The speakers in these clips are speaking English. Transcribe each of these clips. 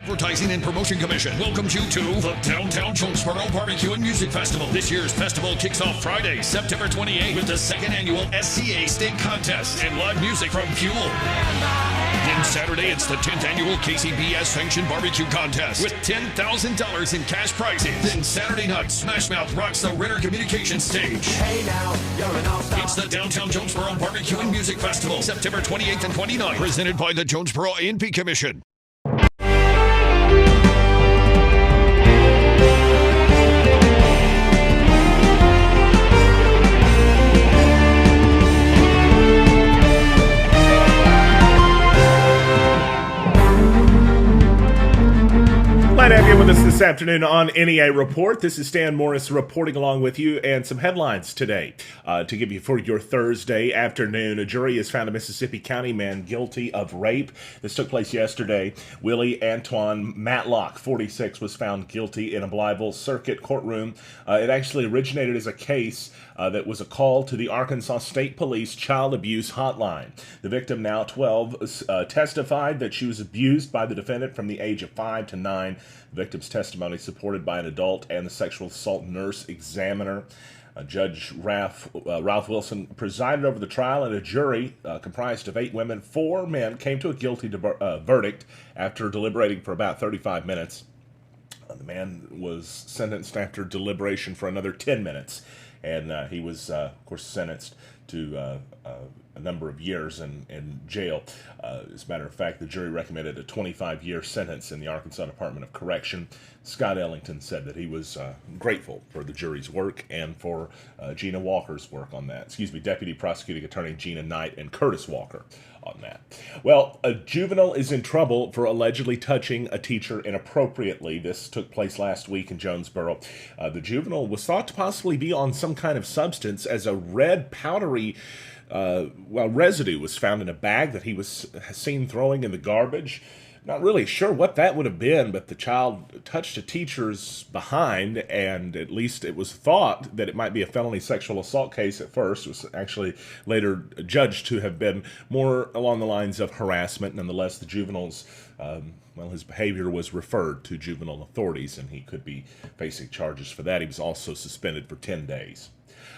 Advertising and Promotion Commission welcomes you to the Downtown Jonesboro Barbecue and Music Festival. This year's festival kicks off Friday, September 28th with the second annual SCA Steak Contest and live music from Fuel. Then Saturday, it's the 10th annual KCBS Sanctioned Barbecue Contest with $10,000 in cash prizes. Then Saturday night, Smash Mouth rocks the Ritter Communications stage. Hey now, you're an all-star. It's the Downtown Jonesboro Barbecue and Music Festival, September 28th and 29th, presented by the Jonesboro A&P Commission. Glad to have you with us this afternoon on NEA Report. This is Stan Morris reporting along with you and some headlines today to give you for your Thursday afternoon. A jury has found a Mississippi County man guilty of rape. This took place yesterday. Willie Antoine Matlock, 46, was found guilty in a Blytheville Circuit courtroom. It actually originated as a case that was a call to the Arkansas State Police Child Abuse Hotline. The victim, now 12, testified that she was abused by the defendant from the age of 5 to 9. The victim's testimony supported by an adult and the sexual assault nurse examiner. Judge Ralph Wilson presided over the trial, and a jury comprised of 8 women, 4 men came to a guilty verdict after deliberating for about 35 minutes. The man was sentenced after deliberation for another 10 minutes, and he was, of course, sentenced to a number of years in jail. As a matter of fact, the jury recommended a 25-year sentence in the Arkansas Department of Correction. Scott Ellington said that he was grateful for the jury's work and for Gina Walker's work on that. Deputy Prosecuting Attorney Gina Knight and Curtis Walker on that. Well, a juvenile is in trouble for allegedly touching a teacher inappropriately. This took place last week in Jonesboro. The juvenile was thought to possibly be on some kind of substance, as a red powdery residue was found in a bag that he was seen throwing in the garbage. Not really sure what that would have been, but the child touched a teacher's behind, and at least it was thought that it might be a felony sexual assault case at first. It was actually later judged to have been more along the lines of harassment. Nonetheless, the juvenile's his behavior was referred to juvenile authorities, and he could be facing charges for that. He was also suspended for 10 days.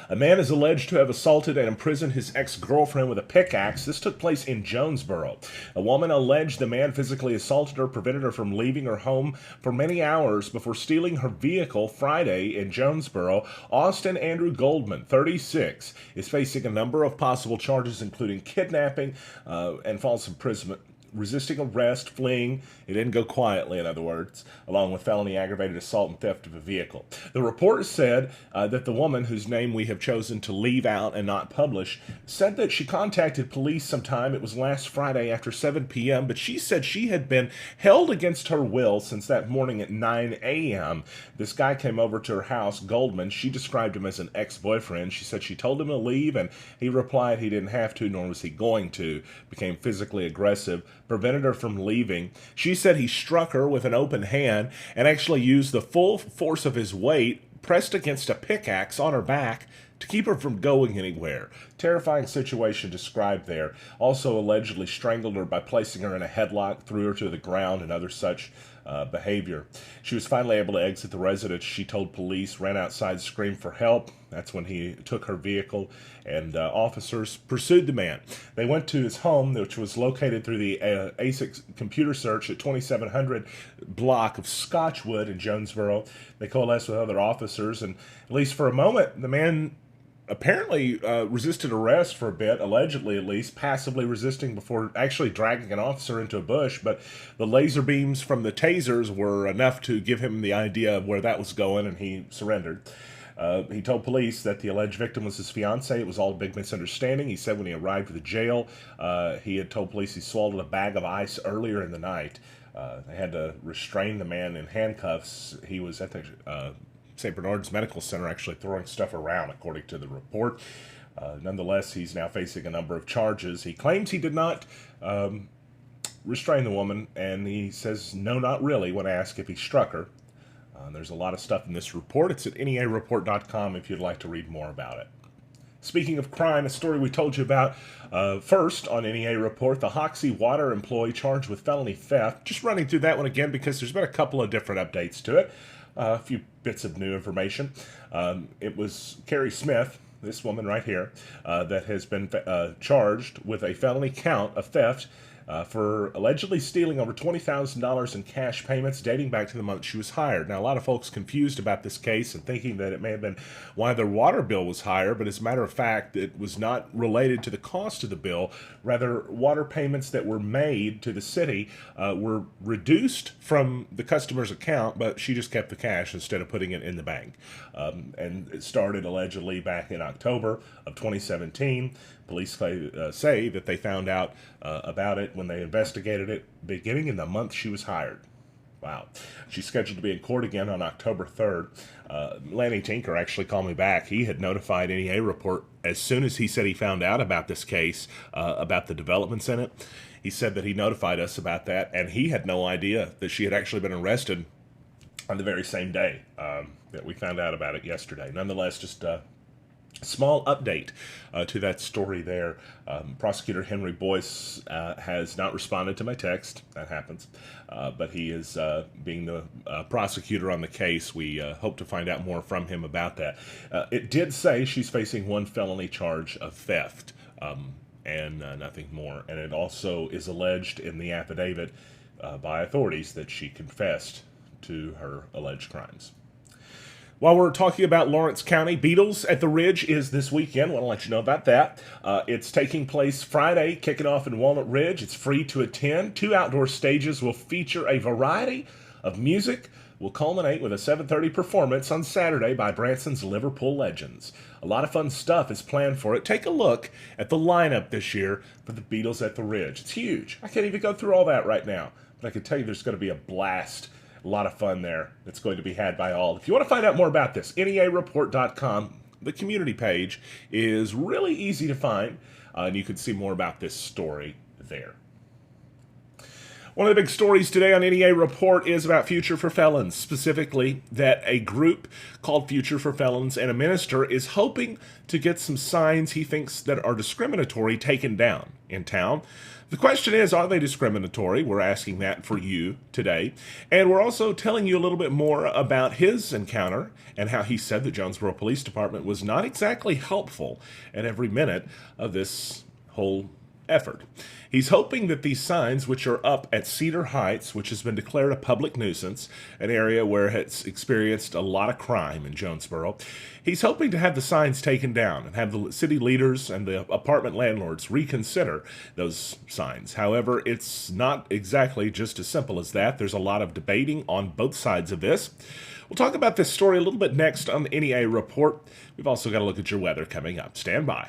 A man is alleged to have assaulted and imprisoned his ex-girlfriend with a pickaxe. This took place in Jonesboro. A woman alleged the man physically assaulted her, prevented her from leaving her home for many hours before stealing her vehicle Friday in Jonesboro. Austin Andrew Goldman, 36, is facing a number of possible charges, including kidnapping and false imprisonment, resisting arrest, fleeing, it didn't go quietly, in other words, along with felony aggravated assault and theft of a vehicle. The report said that the woman, whose name we have chosen to leave out and not publish, said that she contacted police sometime, it was last Friday after 7 p.m., but she said she had been held against her will since that morning at 9 a.m. This guy came over to her house, Goldman. She described him as an ex-boyfriend. She said she told him to leave, and he replied he didn't have to, nor was he going to, became physically aggressive, prevented her from leaving. She said he struck her with an open hand and actually used the full force of his weight pressed against a pickaxe on her back to keep her from going anywhere. Terrifying situation described there. Also allegedly strangled her by placing her in a headlock, threw her to the ground, and other such behavior. She was finally able to exit the residence. She told police, ran outside, screamed for help. That's when he took her vehicle, and officers pursued the man. They went to his home, which was located through the ASIC computer search at 2700 block of Scotchwood in Jonesboro. They coalesced with other officers, and at least for a moment, the man apparently resisted arrest for a bit, allegedly at least, passively resisting before actually dragging an officer into a bush, but the laser beams from the tasers were enough to give him the idea of where that was going, and he surrendered. He told police that the alleged victim was his fiancée. It was all a big misunderstanding. He said when he arrived at the jail, he had told police he swallowed a bag of ice earlier in the night. They had to restrain the man in handcuffs. He was at the St. Bernard's Medical Center actually throwing stuff around, according to the report. Nonetheless, he's now facing a number of charges. He claims he did not restrain the woman, and he says no, not really, when asked if he struck her. There's a lot of stuff in this report. It's at NEAReport.com if you'd like to read more about it. Speaking of crime, a story we told you about first on NEA Report, the Hoxie water employee charged with felony theft. Just running through that one again because there's been a couple of different updates to it. A few bits of new information. It was Carrie Smith, this woman right here, that has been charged with a felony count of theft for allegedly stealing over $20,000 in cash payments dating back to the month she was hired. Now, a lot of folks confused about this case and thinking that it may have been why their water bill was higher, but as a matter of fact, it was not related to the cost of the bill. Rather, water payments that were made to the city were reduced from the customer's account, but she just kept the cash instead of putting it in the bank. And it started allegedly back in October of 2017. Police say that they found out about it when they investigated it beginning in the month she was hired. Wow. She's scheduled to be in court again on October 3rd. Lanny Tinker actually called me back. He had notified NEA Report as soon as he said he found out about this case, about the developments in it. He said that he notified us about that, and he had no idea that she had actually been arrested on the very same day that we found out about it yesterday. Nonetheless, just small update to that story there. Prosecutor Henry Boyce has not responded to my text. That happens. But he is being the prosecutor on the case. We hope to find out more from him about that. It did say she's facing one felony charge of theft and nothing more. And it also is alleged in the affidavit by authorities that she confessed to her alleged crimes. While we're talking about Lawrence County, Beatles at the Ridge is this weekend. I want to let you know about that. It's taking place Friday, kicking off in Walnut Ridge. It's free to attend. 2 outdoor stages will feature a variety of music. Will culminate with a 7:30 performance on Saturday by Branson's Liverpool Legends. A lot of fun stuff is planned for it. Take a look at the lineup this year for the Beatles at the Ridge. It's huge. I can't even go through all that right now, but I can tell you there's going to be a blast. A lot of fun there that's going to be had by all. If you want to find out more about this, NEAReport.com, the community page is really easy to find, and you can see more about this story there. One of the big stories today on NEA Report is about Future for Felons, specifically that a group called Future for Felons and a minister is hoping to get some signs he thinks that are discriminatory taken down in town. The question is, are they discriminatory? We're asking that for you today. And we're also telling you a little bit more about his encounter and how he said the Jonesboro Police Department was not exactly helpful at every minute of this whole effort. He's hoping that these signs, which are up at Cedar Heights, which has been declared a public nuisance, an area where it's experienced a lot of crime in Jonesboro, he's hoping to have the signs taken down and have the city leaders and the apartment landlords reconsider those signs. However, it's not exactly just as simple as that. There's a lot of debating on both sides of this. We'll talk about this story a little bit next on the NEA Report. We've also got to look at your weather coming up. Stand by.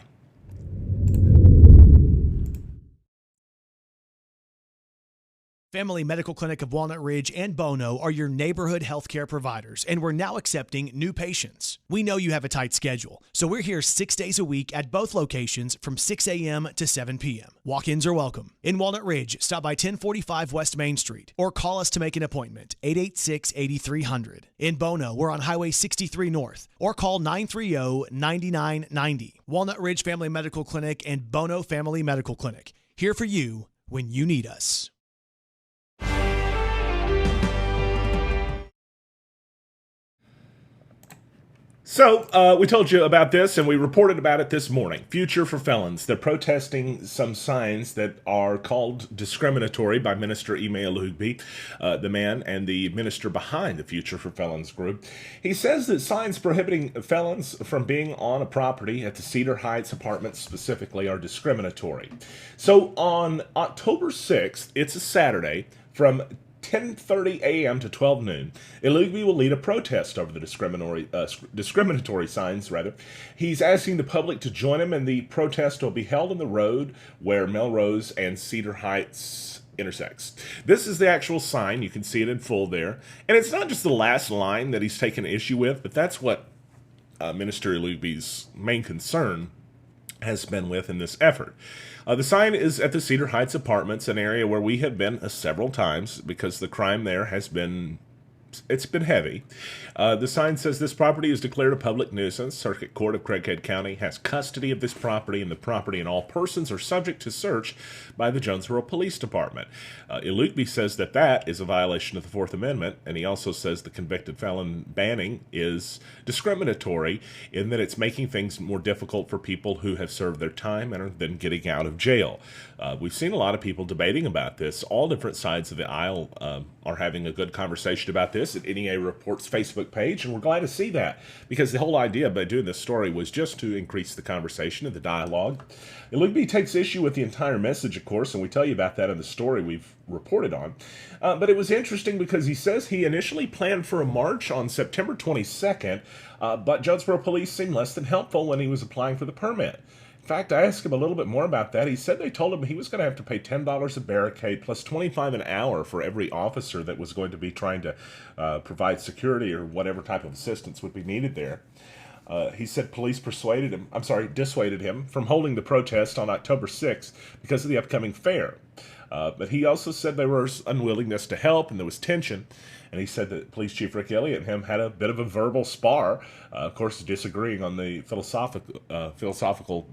Family Medical Clinic of Walnut Ridge and Bono are your neighborhood healthcare providers, and we're now accepting new patients. We know you have a tight schedule, so we're here 6 days a week at both locations from 6 a.m. to 7 p.m. Walk-ins are welcome. In Walnut Ridge, stop by 1045 West Main Street or call us to make an appointment, 886-8300. In Bono, we're on Highway 63 North or call 930-9990. Walnut Ridge Family Medical Clinic and Bono Family Medical Clinic, here for you when you need us. So, we told you about this, and we reported about it this morning. Future for Felons. They're protesting some signs that are called discriminatory by Minister Emil Lugby, the man and the minister behind the Future for Felons group. He says that signs prohibiting felons from being on a property at the Cedar Heights apartments specifically are discriminatory. So, on October 6th, it's a Saturday, from 10:30 a.m. to 12 noon, Ilugby will lead a protest over the discriminatory signs. He's asking the public to join him, and the protest will be held on the road where Melrose and Cedar Heights intersects. This is the actual sign. You can see it in full there. And it's not just the last line that he's taken issue with, but that's what Minister Ilugby's main concern has been with in this effort. The sign is at the Cedar Heights Apartments, an area where we have been several times because the crime there has been it's been heavy. The sign says this property is declared a public nuisance. Circuit Court of Craighead County has custody of this property, and the property and all persons are subject to search by the Jonesboro Police Department. Ilukeby says that is a violation of the Fourth Amendment, and he also says the convicted felon banning is discriminatory in that it's making things more difficult for people who have served their time and are then getting out of jail. We've seen a lot of people debating about this. All different sides of the aisle are having a good conversation about this at NEA Report's Facebook page, and we're glad to see that, because the whole idea by doing this story was just to increase the conversation and the dialogue. Ilukeby takes issue with the entire message, of course, and we tell you about that in the story we've reported on. But it was interesting because he says he initially planned for a march on September 22nd, but Jonesboro police seemed less than helpful when he was applying for the permit. In fact, I asked him a little bit more about that. He said they told him he was going to have to pay $10 a barricade plus $25 an hour for every officer that was going to be trying to provide security or whatever type of assistance would be needed there. He said police dissuaded him from holding the protest on October 6th because of the upcoming fair. But he also said there was unwillingness to help and there was tension. And he said that Police Chief Rick Elliott and him had a bit of a verbal spar, of course disagreeing on the philosophical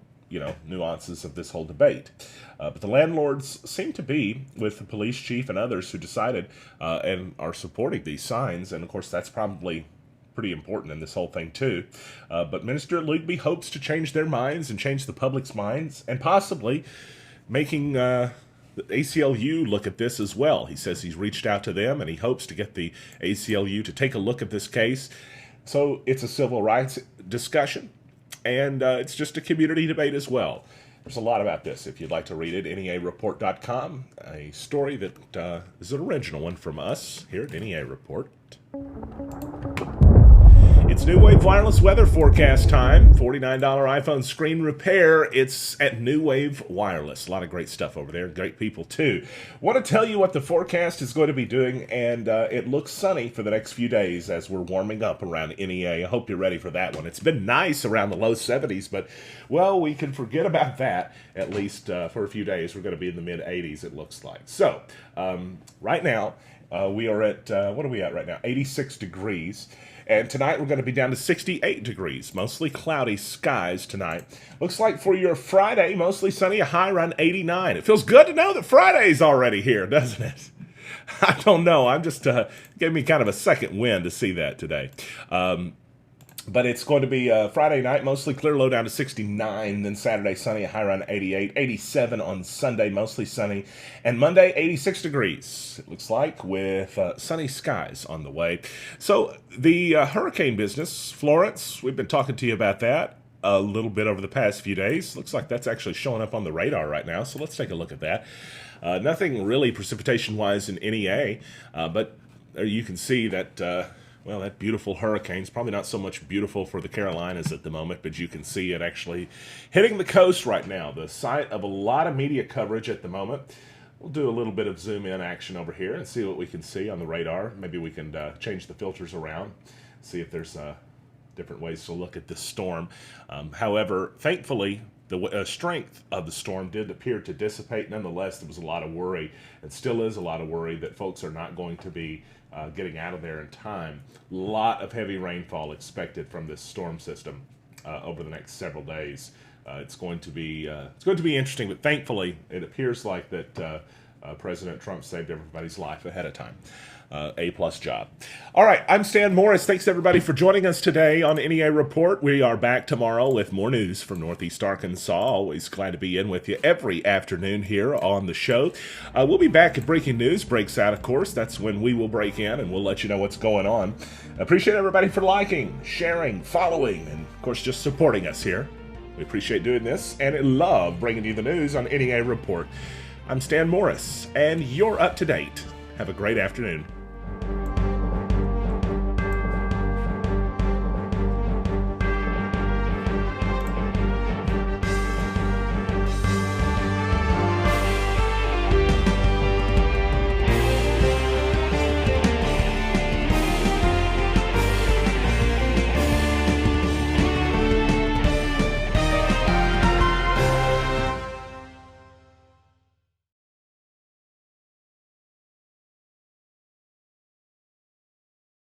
nuances of this whole debate. But the landlords seem to be with the police chief and others who decided and are supporting these signs. And of course, that's probably pretty important in this whole thing too. But Minister Ilukeby hopes to change their minds and change the public's minds, and possibly making the ACLU look at this as well. He says he's reached out to them and he hopes to get the ACLU to take a look at this case. So it's a civil rights discussion, and it's just a community debate as well. There's a lot about this. If you'd like to read it, NEAReport.com, a story that is an original one from us here at NEA Report. It's New Wave Wireless weather forecast time. $49 iPhone screen repair. It's at New Wave Wireless. A lot of great stuff over there. Great people, too. Want to tell you what the forecast is going to be doing, and it looks sunny for the next few days as we're warming up around NEA. I hope you're ready for that one. It's been nice around the low 70s, but, well, we can forget about that, at least for a few days. We're going to be in the mid-80s, it looks like. So, right now, we are at, what are we at right now? 86 degrees. And tonight we're going to be down to 68 degrees. Mostly cloudy skies tonight. Looks like for your Friday, mostly sunny, a high around 89. It feels good to know that Friday's already here, doesn't it? I don't know. I'm just, gave me kind of a second wind to see that today. But it's going to be Friday night, mostly clear, low down to 69. Then Saturday, sunny, a high around 88. 87 on Sunday, mostly sunny. And Monday, 86 degrees, it looks like, with sunny skies on the way. So the hurricane business, Florence, we've been talking to you about that a little bit over the past few days. Looks like that's actually showing up on the radar right now. So let's take a look at that. Nothing really precipitation-wise in NEA, but you can see that... well, that beautiful hurricane's probably not so much beautiful for the Carolinas at the moment, but you can see it actually hitting the coast right now. The site of a lot of media coverage at the moment. We'll do a little bit of zoom-in action over here and see what we can see on the radar. Maybe we can change the filters around, see if there's different ways to look at this storm. However, thankfully, the strength of the storm did appear to dissipate. Nonetheless, there was a lot of worry, and still is a lot of worry, that folks are not going to be getting out of there in time. A lot of heavy rainfall expected from this storm system over the next several days. It's going to be interesting, but thankfully, it appears like that President Trump saved everybody's life ahead of time. A-plus job. All right, I'm Stan Morris. Thanks, everybody, for joining us today on NEA Report. We are back tomorrow with more news from Northeast Arkansas. Always glad to be in with you every afternoon here on the show. We'll be back if breaking news breaks out, of course. That's when we will break in, and we'll let you know what's going on. Appreciate everybody for liking, sharing, following, and, of course, just supporting us here. We appreciate doing this, and love bringing you the news on NEA Report. I'm Stan Morris, and you're up to date. Have a great afternoon.